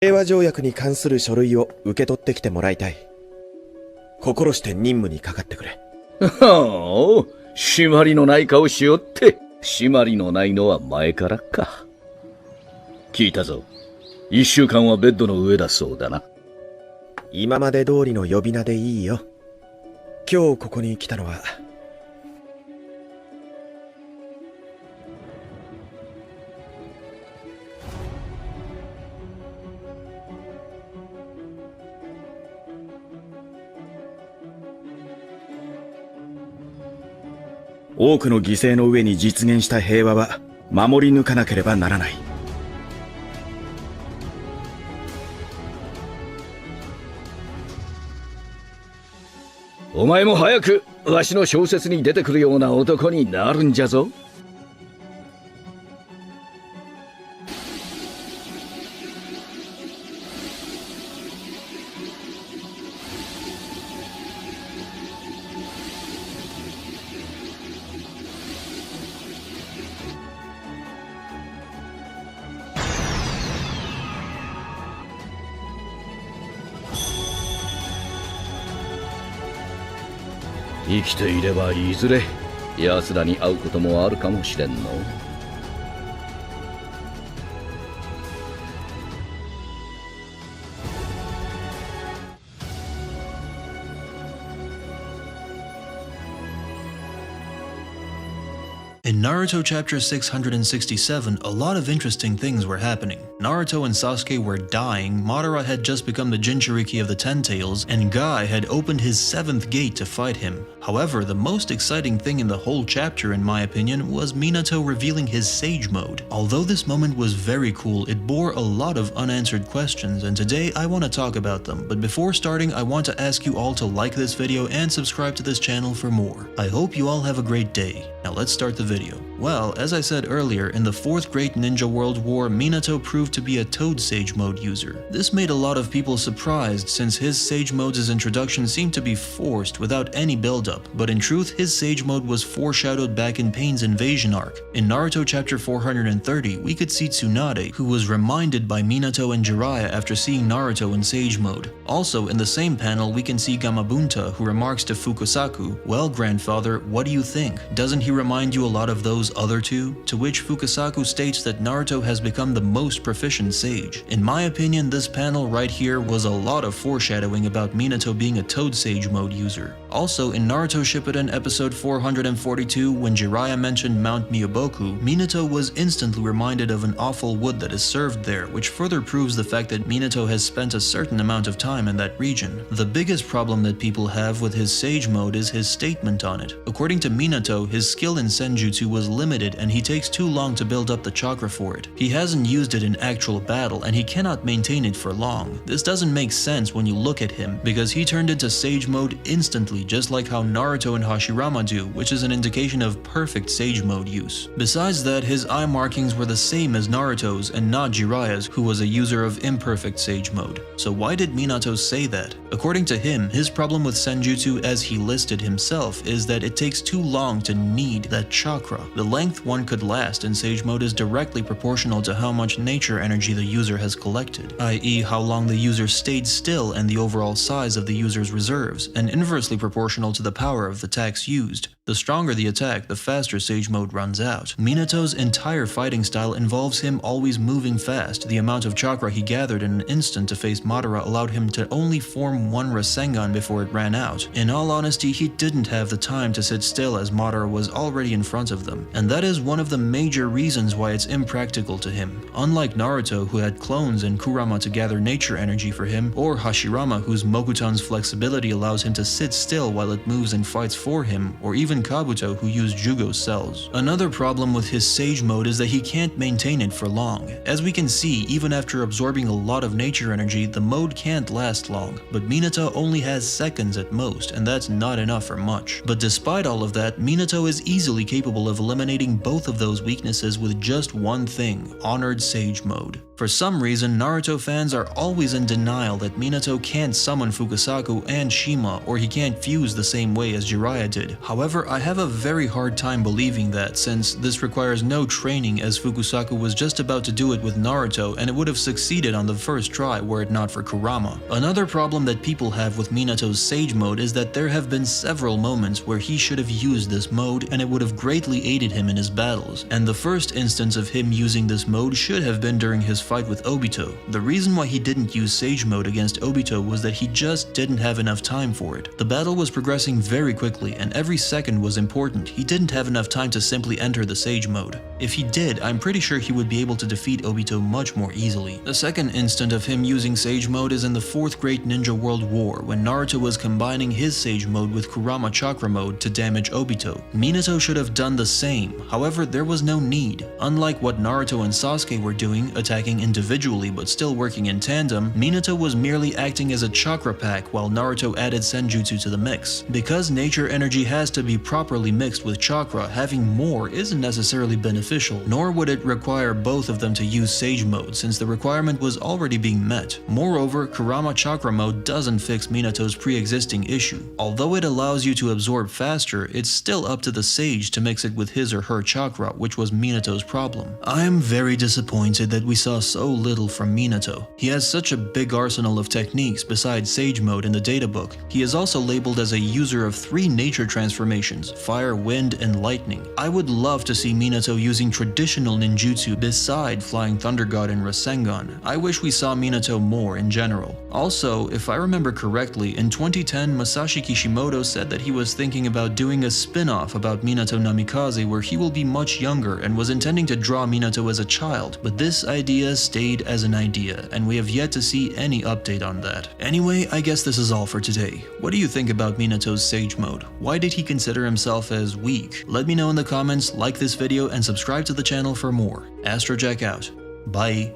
平和条約に関する書類を受け取ってきてもらいたい。心して任務にかかってくれ。はあ、締まりのない顔しよって。締まりのないのは前からか。聞いたぞ。1週間はベッドの上だそうだな。今まで通りの呼び名でいいよ。今日ここに来たのは、多くの犠牲の上に実現した平和は守り抜かなければならない。お前も早くわしの小説に出てくるような男になるんじゃぞ。生きていればいずれ奴らに会うこともあるかもしれんの。In Naruto chapter 667, a lot of interesting things were happening. Naruto and Sasuke were dying, Madara had just become the Jinchuriki of the Ten Tails, and Guy had opened his 7th gate to fight him. However, the most exciting thing in the whole chapter, in my opinion, was Minato revealing his Sage Mode. Although this moment was very cool, it bore a lot of unanswered questions, and today I want to talk about them. But before starting, I want to ask you all to like this video and subscribe to this channel for more. I hope you all have a great day. Now let's start the video. Well, as I said earlier, in the 4th Great Ninja World War, Minato proved to be a Toad Sage Mode user. This made a lot of people surprised since his Sage Mode's introduction seemed to be forced without any build-up, but in truth his Sage Mode was foreshadowed back in Pain's invasion arc. In Naruto chapter 430, we could see Tsunade, who was reminded by Minato and Jiraiya after seeing Naruto in Sage Mode. Also, in the same panel, we can see Gamabunta, who remarks to Fukusaku, "Well, grandfather, what do you think? Doesn't he remind you a lot of those other two?" To which Fukusaku states that Naruto has become the most proficient sage. In my opinion, this panel right here was a lot of foreshadowing about Minato being a Toad Sage Mode user. Also, in Naruto Shippuden episode 442, when Jiraiya mentioned Mount Miyaboku, Minato was instantly reminded of an awful wood that is served there, which further proves the fact that Minato has spent a certain amount of time in that region. The biggest problem that people have with his Sage Mode is his statement on it. According to Minato, his skill in Senjutsu was limited and he takes too long to build up the chakra for it. He hasn't used it in actual battle and he cannot maintain it for long. This doesn't make sense when you look at him, because he turned into Sage Mode instantly, just like how Naruto and Hashirama do, which is an indication of perfect Sage Mode use. Besides that, his eye markings were the same as Naruto's and not Jiraiya's, who was a user of imperfect Sage Mode. So why did Minato say that? According to him, his problem with Senjutsu, as he listed himself, is that it takes too long to need that chakra. The length one could last in Sage Mode is directly proportional to how much nature energy the user has collected, i.e. how long the user stayed still and the overall size of the user's reserves, and inversely proportional to the power of the attacks used. The stronger the attack, the faster Sage Mode runs out. Minato's entire fighting style involves him always moving fast. The amount of chakra he gathered in an instant to face Madara allowed him to only form one Rasengan before it ran out. In all honesty, he didn't have the time to sit still as Madara was already in front of them, and that is one of the major reasons why it's impractical to him. Unlike Naruto, who had clones and Kurama to gather nature energy for him, or Hashirama, whose Mokutan's flexibility allows him to sit still while it moves and fights for him, or even Kabuto, who used Jugo's cells. Another problem with his Sage Mode is that he can't maintain it for long. As we can see, even after absorbing a lot of nature energy, the mode can't last long, but Minato only has seconds at most, and that's not enough for much. But despite all of that, Minato is easily capable of eliminating both of those weaknesses with just one thing: Honored Sage Mode. For some reason, Naruto fans are always in denial that Minato can't summon Fukusaku and Shima, or he can't fuse the same way as Jiraiya did. However, I have a very hard time believing that, since this requires no training, as Fukusaku was just about to do it with Naruto and it would have succeeded on the first try were it not for Kurama. Another problem that people have with Minato's Sage Mode is that there have been several moments where he should have used this mode and it would have greatly aided him in his battles, and the first instance of him using this mode should have been during his fight with Obito. The reason why he didn't use Sage Mode against Obito was that he just didn't have enough time for it. The battle was progressing very quickly and every second was important. He didn't have enough time to simply enter the Sage Mode. If he did, I'm pretty sure he would be able to defeat Obito much more easily. The second instant of him using Sage Mode is in the 4th Great Ninja World War, when Naruto was combining his Sage Mode with Kurama Chakra Mode to damage Obito. Minato should have done the same, however there was no need. Unlike what Naruto and Sasuke were doing, attacking individually but still working in tandem, Minato was merely acting as a chakra pack while Naruto added senjutsu to the mix. Because nature energy has to be properly mixed with chakra, having more isn't necessarily beneficial, nor would it require both of them to use Sage Mode since the requirement was already being met. Moreover, Kurama Chakra Mode doesn't fix Minato's pre-existing issue. Although it allows you to absorb faster, it's still up to the sage to mix it with his or her chakra, which was Minato's problem. I am very disappointed that we saw so little from Minato. He has such a big arsenal of techniques besides Sage Mode in the databook. He is also labeled as a user of 3 nature transformations, fire, wind, and lightning. I would love to see Minato using traditional ninjutsu beside Flying Thunder God and Rasengan. I wish we saw Minato more in general. Also, if I remember correctly, in 2010 Masashi Kishimoto said that he was thinking about doing a spin-off about Minato Namikaze where he will be much younger and was intending to draw Minato as a child, but this idea stayed as an idea, and we have yet to see any update on that. Anyway, I guess this is all for today. What do you think about Minato's Sage Mode? Why did he consider himself as weak? Let me know in the comments, like this video, and subscribe to the channel for more. Astrojack out. Bye.